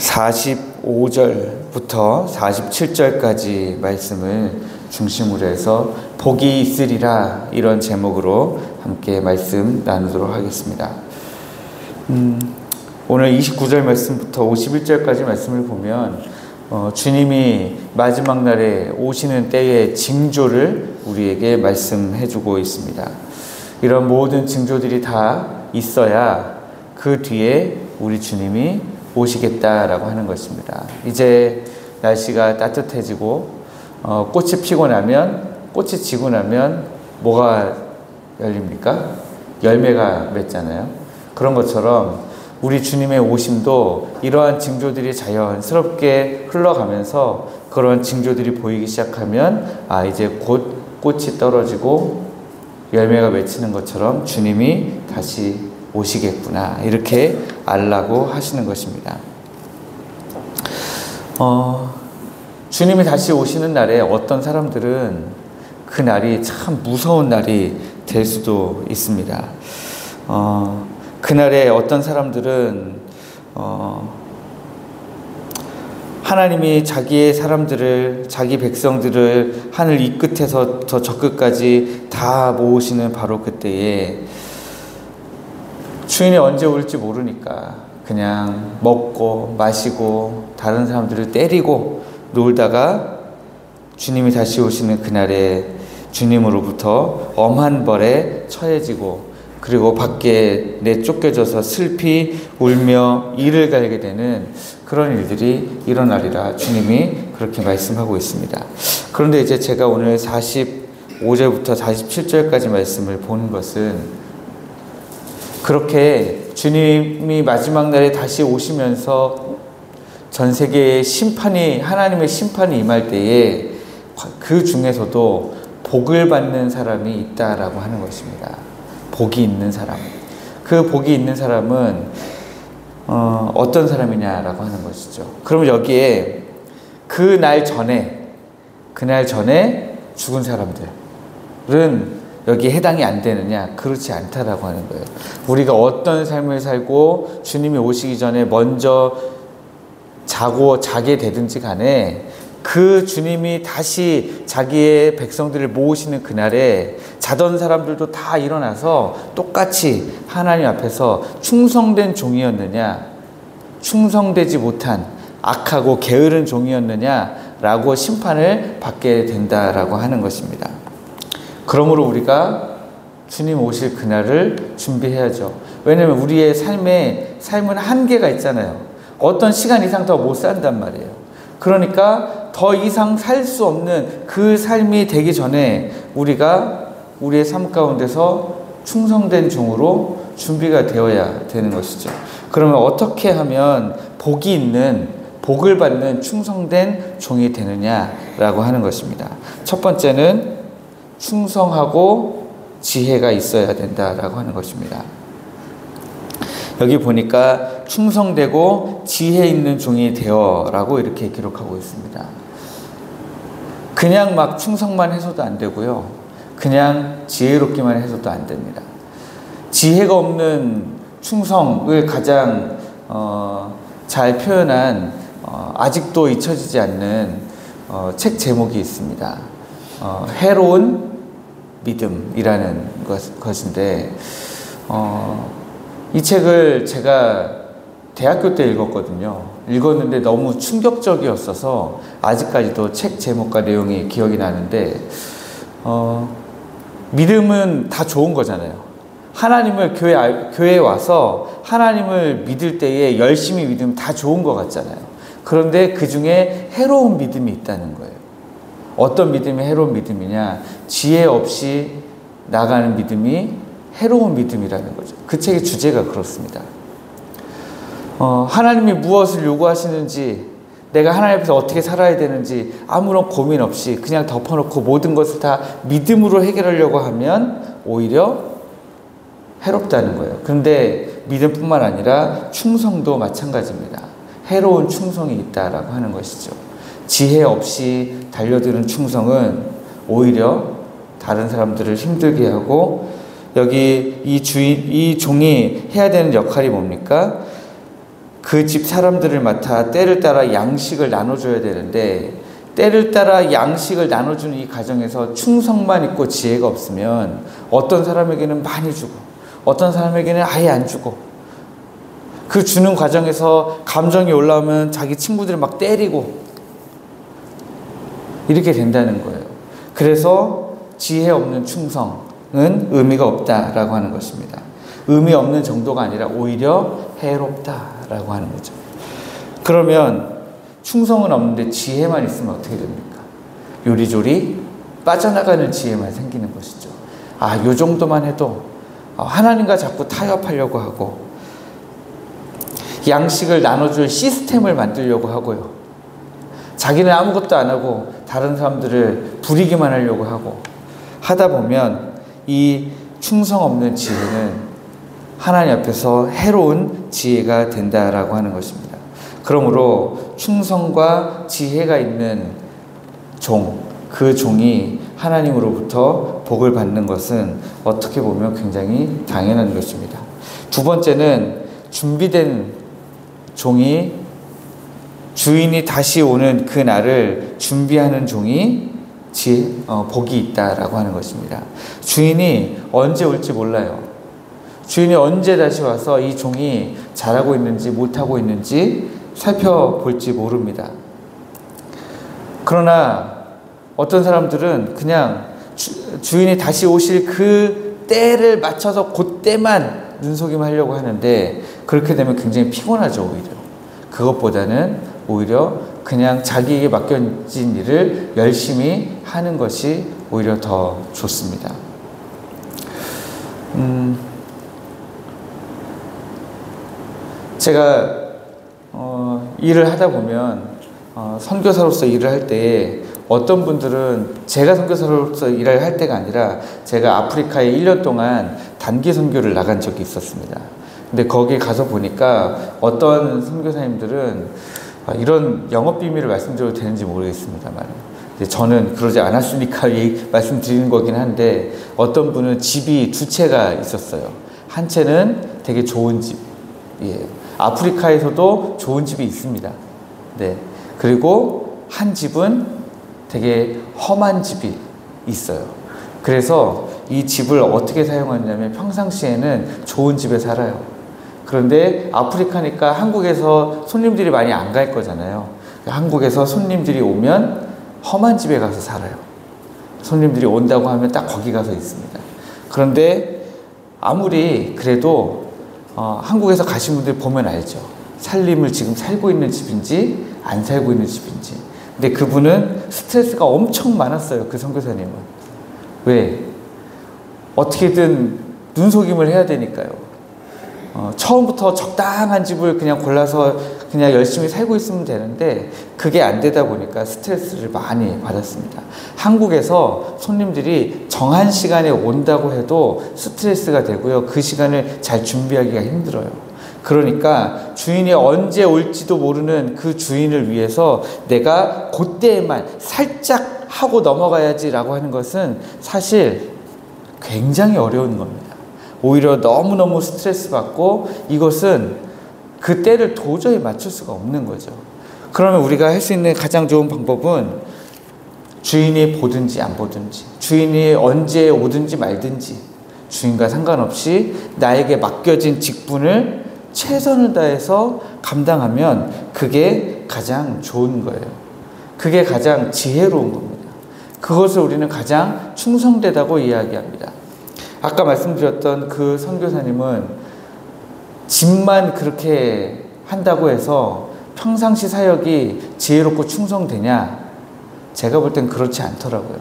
45절부터 47절까지 말씀을 중심으로 해서 복이 있으리라, 이런 제목으로 함께 말씀 나누도록 하겠습니다. 오늘 29절 말씀부터 51절까지 말씀을 보면 주님이 마지막 날에 오시는 때의 징조를 우리에게 말씀해주고 있습니다. 이런 모든 징조들이 다 있어야 그 뒤에 우리 주님이 오시겠다라고 하는 것입니다. 이제 날씨가 따뜻해지고 꽃이 피고 나면, 꽃이 지고 나면 뭐가 열립니까? 열매가 맺잖아요. 그런 것처럼 우리 주님의 오심도 이러한 징조들이 자연스럽게 흘러가면서 그런 징조들이 보이기 시작하면 이제 곧 꽃이 떨어지고 열매가 맺히는 것처럼 주님이 다시 오시겠구나, 이렇게 알라고 하시는 것입니다. 주님이 다시 오시는 날에 어떤 사람들은 그 날이 참 무서운 날이 될 수도 있습니다. 그날에 어떤 사람들은 하나님이 자기의 사람들을, 자기 백성들을 하늘 이 끝에서 저 끝까지 다 모으시는 바로 그때에 주인이 언제 올지 모르니까 그냥 먹고 마시고 다른 사람들을 때리고 놀다가 주님이 다시 오시는 그날에 주님으로부터 엄한 벌에 처해지고, 그리고 밖에 내쫓겨져서 슬피 울며 이를 갈게 되는 그런 일들이 일어나리라, 주님이 그렇게 말씀하고 있습니다. 그런데 이제 제가 오늘 45절부터 47절까지 말씀을 보는 것은, 그렇게 주님이 마지막 날에 다시 오시면서 전 세계의 심판이, 하나님의 심판이 임할 때에 그 중에서도 복을 받는 사람이 있다라고 하는 것입니다. 복이 있는 사람. 그 복이 있는 사람은 어떤 사람이냐라고 하는 것이죠. 그러면 여기에 그날 전에 죽은 사람들은 여기에 해당이 안 되느냐? 그렇지 않다라고 하는 거예요. 우리가 어떤 삶을 살고 주님이 오시기 전에 먼저 자게 되든지 간에 그 주님이 다시 자기의 백성들을 모으시는 그날에 자던 사람들도 다 일어나서 똑같이 하나님 앞에서 충성된 종이었느냐, 충성되지 못한 악하고 게으른 종이었느냐라고 심판을 받게 된다라고 하는 것입니다. 그러므로 우리가 주님 오실 그날을 준비해야죠. 왜냐하면 우리의 삶은 한계가 있잖아요. 어떤 시간 이상 더 못 산단 말이에요. 그러니까 더 이상 살 수 없는 그 삶이 되기 전에 우리가 우리의 삶 가운데서 충성된 종으로 준비가 되어야 되는 것이죠. 그러면 어떻게 하면 복을 받는 충성된 종이 되느냐라고 하는 것입니다. 첫 번째는 충성하고 지혜가 있어야 된다라고 하는 것입니다. 여기 보니까 충성되고 지혜 있는 종이 되어라고 이렇게 기록하고 있습니다. 그냥 막 충성만 해서도 안 되고요. 그냥 지혜롭기만 해서도 안 됩니다. 지혜가 없는 충성을 가장 잘 표현한 아직도 잊혀지지 않는 책 제목이 있습니다. 해로운 믿음이라는 것인데, 이 책을 제가 대학교 때 읽었는데 너무 충격적이었어서 아직까지도 책 제목과 내용이 기억이 나는데, 믿음은 다 좋은 거잖아요. 하나님을 교회에 와서 하나님을 믿을 때에 열심히 믿으면 다 좋은 것 같잖아요. 그런데 그 중에 해로운 믿음이 있다는 거예요. 어떤 믿음이 해로운 믿음이냐? 지혜 없이 나가는 믿음이 해로운 믿음이라는 거죠. 그 책의 주제가 그렇습니다. 하나님이 무엇을 요구하시는지, 내가 하나님 앞에서 어떻게 살아야 되는지 아무런 고민 없이 그냥 덮어놓고 모든 것을 다 믿음으로 해결하려고 하면 오히려 해롭다는 거예요. 그런데 믿음뿐만 아니라 충성도 마찬가지입니다. 해로운 충성이 있다라고 하는 것이죠. 지혜 없이 달려드는 충성은 오히려 다른 사람들을 힘들게 하고, 여기 이 종이 해야 되는 역할이 뭡니까? 그 집 사람들을 맡아 때를 따라 양식을 나눠줘야 되는데, 때를 따라 양식을 나눠주는 이 과정에서 충성만 있고 지혜가 없으면 어떤 사람에게는 많이 주고 어떤 사람에게는 아예 안 주고, 그 주는 과정에서 감정이 올라오면 자기 친구들을 막 때리고 이렇게 된다는 거예요. 그래서 지혜 없는 충성은 의미가 없다라고 하는 것입니다. 의미 없는 정도가 아니라 오히려 해롭다라고 하는 거죠. 그러면 충성은 없는데 지혜만 있으면 어떻게 됩니까? 요리조리 빠져나가는 지혜만 생기는 것이죠. 요 정도만 해도 하나님과 자꾸 타협하려고 하고, 양식을 나눠줄 시스템을 만들려고 하고요. 자기는 아무것도 안 하고 다른 사람들을 부리기만 하려고 하고 하다 보면 이 충성 없는 지혜는 하나님 앞에서 해로운 지혜가 된다라고 하는 것입니다. 그러므로 충성과 지혜가 있는 종, 그 종이 하나님으로부터 복을 받는 것은 어떻게 보면 굉장히 당연한 것입니다. 두 번째는 준비된 종이, 주인이 다시 오는 그 날을 준비하는 종이 복이 있다라고 하는 것입니다. 주인이 언제 올지 몰라요. 주인이 언제 다시 와서 이 종이 잘하고 있는지 못하고 있는지 살펴볼지 모릅니다. 그러나 어떤 사람들은 그냥 주인이 다시 오실 그 때를 맞춰서 그때만 눈속임 하려고 하는데, 그렇게 되면 굉장히 피곤하죠. 오히려 그것보다는 오히려 그냥 자기에게 맡겨진 일을 열심히 하는 것이 오히려 더 좋습니다. 제가 일을 하다 보면 선교사로서 일을 할 때 어떤 분들은, 제가 선교사로서 일을 할 때가 아니라 제가 아프리카에 1년 동안 단기 선교를 나간 적이 있었습니다. 근데 거기 가서 보니까 어떤 선교사님들은, 이런 영업 비밀을 말씀드려도 되는지 모르겠습니다만, 저는 그러지 않았으니까 말씀드리는 거긴 한데, 어떤 분은 집이 두 채가 있었어요. 한 채는 되게 좋은 집, 아프리카에서도 좋은 집이 있습니다. 네. 그리고 한 집은 되게 험한 집이 있어요. 그래서 이 집을 어떻게 사용하냐면, 평상시에는 좋은 집에 살아요. 그런데 아프리카니까 한국에서 손님들이 많이 안 갈 거잖아요. 한국에서 손님들이 오면 험한 집에 가서 살아요. 손님들이 온다고 하면 딱 거기 가서 있습니다. 그런데 아무리 그래도 한국에서 가신 분들 보면 알죠. 살림을 지금 살고 있는 집인지 안 살고 있는 집인지. 근데 그분은 스트레스가 엄청 많았어요. 그 선교사님은. 왜? 어떻게든 눈속임을 해야 되니까요. 처음부터 적당한 집을 그냥 골라서 그냥 열심히 살고 있으면 되는데, 그게 안 되다 보니까 스트레스를 많이 받았습니다. 한국에서 손님들이 정한 시간에 온다고 해도 스트레스가 되고요. 그 시간을 잘 준비하기가 힘들어요. 그러니까 주인이 언제 올지도 모르는 그 주인을 위해서 내가 그때에만 살짝 하고 넘어가야지라고 하는 것은 사실 굉장히 어려운 겁니다. 오히려 너무너무 스트레스 받고, 이것은 그 때를 도저히 맞출 수가 없는 거죠. 그러면 우리가 할 수 있는 가장 좋은 방법은, 주인이 보든지 안 보든지, 주인이 언제 오든지 말든지 주인과 상관없이 나에게 맡겨진 직분을 최선을 다해서 감당하면 그게 가장 좋은 거예요. 그게 가장 지혜로운 겁니다. 그것을 우리는 가장 충성되다고 이야기합니다. 아까 말씀드렸던 그 선교사님은 집만 그렇게 한다고 해서 평상시 사역이 지혜롭고 충성되냐? 제가 볼 땐 그렇지 않더라고요.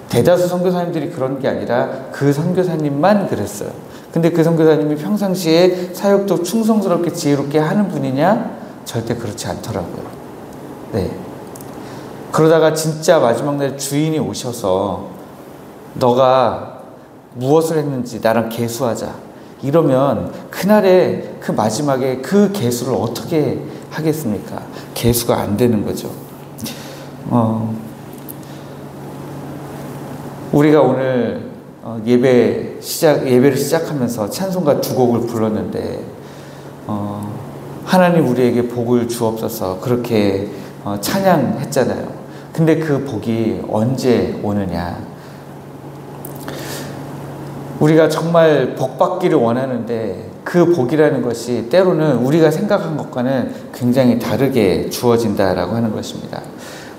대다수 선교사님들이 그런 게 아니라 그 선교사님만 그랬어요. 근데 그 선교사님이 평상시에 사역도 충성스럽게 지혜롭게 하는 분이냐? 절대 그렇지 않더라고요. 네. 그러다가 진짜 마지막 날 주인이 오셔서 너가 무엇을 했는지 나랑 계수하자, 이러면 그날에 그 마지막에 그 계수를 어떻게 하겠습니까? 계수가 안 되는 거죠. 우리가 오늘 예배를 시작하면서 찬송가 두 곡을 불렀는데, 하나님 우리에게 복을 주옵소서 그렇게 찬양했잖아요. 근데 그 복이 언제 오느냐? 우리가 정말 복 받기를 원하는데 그 복이라는 것이 때로는 우리가 생각한 것과는 굉장히 다르게 주어진다라고 하는 것입니다.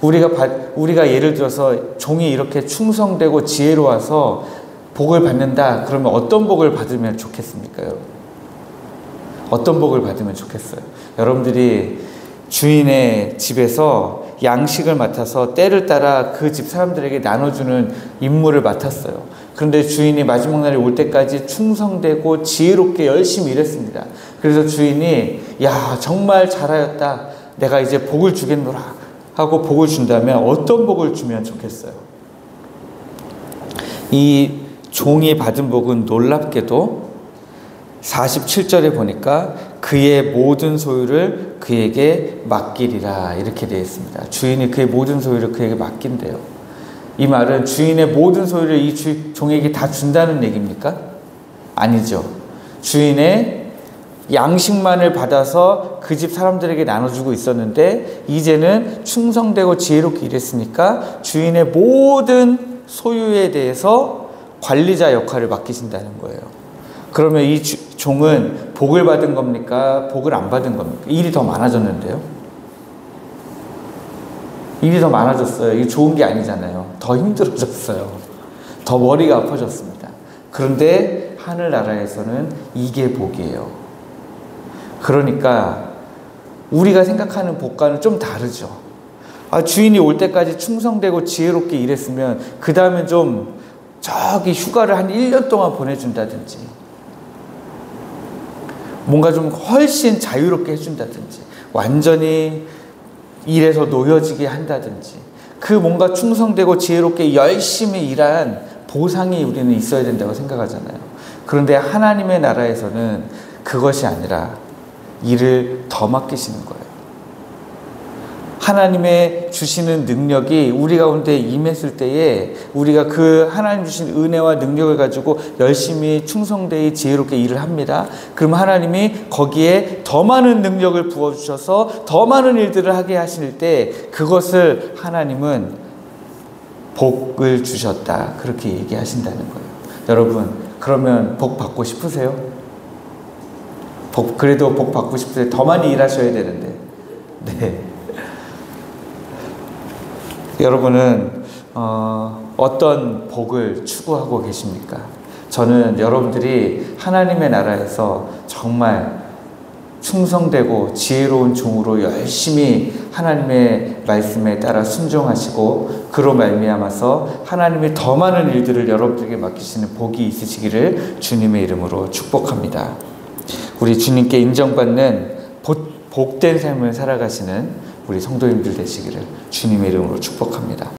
우리가 예를 들어서 종이 이렇게 충성되고 지혜로워서 복을 받는다 그러면 어떤 복을 받으면 좋겠습니까? 어떤 복을 받으면 좋겠어요? 여러분들이 주인의 집에서 양식을 맡아서 때를 따라 그 집 사람들에게 나눠주는 임무를 맡았어요. 그런데 주인이 마지막 날이 올 때까지 충성되고 지혜롭게 열심히 일했습니다. 그래서 주인이 야 정말 잘하였다, 내가 이제 복을 주겠노라 하고 복을 준다면 어떤 복을 주면 좋겠어요? 이 종이 받은 복은 놀랍게도 47절에 보니까 그의 모든 소유를 그에게 맡기리라 이렇게 되어 있습니다. 주인이 그의 모든 소유를 그에게 맡긴대요. 이 말은 주인의 모든 소유를 이 종에게 다 준다는 얘기입니까? 아니죠. 주인의 양식만을 받아서 그 집 사람들에게 나눠주고 있었는데 이제는 충성되고 지혜롭게 일했으니까 주인의 모든 소유에 대해서 관리자 역할을 맡기신다는 거예요. 그러면 이 종은 복을 받은 겁니까? 복을 안 받은 겁니까? 일이 더 많아졌는데요. 일이 더 많아졌어요. 이게 좋은 게 아니잖아요. 더 힘들어졌어요. 더 머리가 아파졌습니다. 그런데 하늘나라에서는 이게 복이에요. 그러니까 우리가 생각하는 복과는 좀 다르죠. 주인이 올 때까지 충성되고 지혜롭게 일했으면 그 다음에 좀 저기 휴가를 한 1년 동안 보내준다든지 뭔가 좀 훨씬 자유롭게 해준다든지 완전히 일에서 놓여지게 한다든지 그 뭔가 충성되고 지혜롭게 열심히 일한 보상이 우리는 있어야 된다고 생각하잖아요. 그런데 하나님의 나라에서는 그것이 아니라 일을 더 맡기시는 거예요. 하나님의 주시는 능력이 우리 가운데 임했을 때에 우리가 그 하나님 주신 은혜와 능력을 가지고 열심히 충성되이 지혜롭게 일을 합니다. 그럼 하나님이 거기에 더 많은 능력을 부어주셔서 더 많은 일들을 하게 하실 때 그것을 하나님은 복을 주셨다 그렇게 얘기하신다는 거예요. 여러분 그러면 복 받고 싶으세요? 그래도 복 받고 싶으세요? 더 많이 일하셔야 되는데. 네. 여러분은 어떤 복을 추구하고 계십니까? 저는 여러분들이 하나님의 나라에서 정말 충성되고 지혜로운 종으로 열심히 하나님의 말씀에 따라 순종하시고 그로 말미암아서 하나님이 더 많은 일들을 여러분들에게 맡기시는 복이 있으시기를 주님의 이름으로 축복합니다. 우리 주님께 인정받는 복된 삶을 살아가시는 우리 성도님들 되시기를 주님의 이름으로 축복합니다.